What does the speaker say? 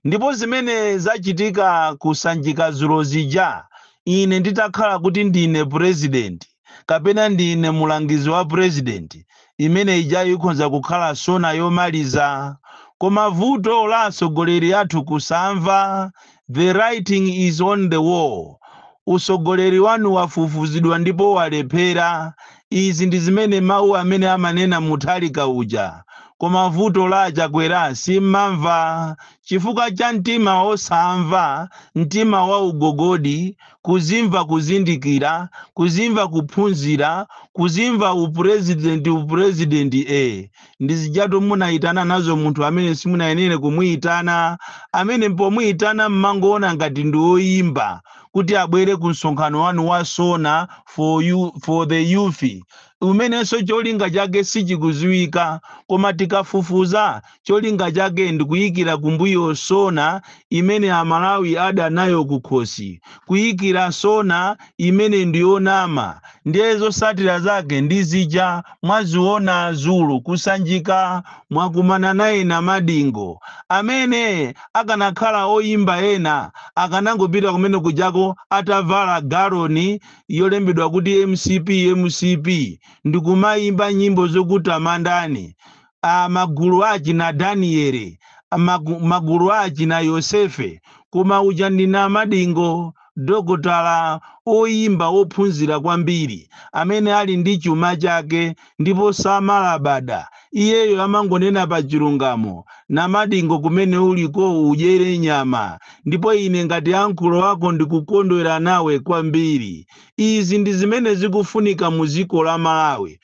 Ndipo zimene zachitika kusanjika dzulo zija, ine nditakhala kuti ndine president kapena ndine mulangizi wa president, imene ija ikhonza kukhala sona yomaliza. Koma vuto la atsogoleri athu kusamva, the writing is on the wall. Usogoleri wanu wafufuzidwa ndipo walephera. Izi ndi zimene mawu amene amanena Mutharika uja. Koma vuto la Chakwera simmamva, chifukwa cha mtima osamva, mtima wa ugogodi, kuzimva kuzindikira, kuzimva kuphunzira, kuzimva upresident ndizijatu munayitana nazo munthu amene simunayenere kumuyitana, amene pomuyitana mmangoona ngati ndi oyimba kuti abwere ku msonkhano wanu wa sona for the youth. Umenenso cholinga chake sichikuziwika, koma tikafufuza cholinga chake ndikuyikira kumbuyo sona imene Amalawi adanayo kukhosi, kuyikira sona imene ndiyonama, ndiyezo satira zake ndizija mwaziona azulu kusanjika mwakumana naye na Madingo, amene akanakhala oyimba ena akanangopita kumene kujako atavala galoni yolembedwa kuti MCP ndikumayimba nyimbo zokutamandani. Magulu achi na Danieli, magulu achi na Yosefe, koma uja ndina Madingo, dokotala oyimba ophunzira kwambiri, amene ali ndi chuma chake ndipo samalabada. Iyeyo amangonena pa chilungamo, na Madingo kumene uliko udyere nyama, ndipo ine ngati ankhulo wako ndikukondwera nawe kwambiri. Izi ndi zimene zikufunika mu dziko la Malawi.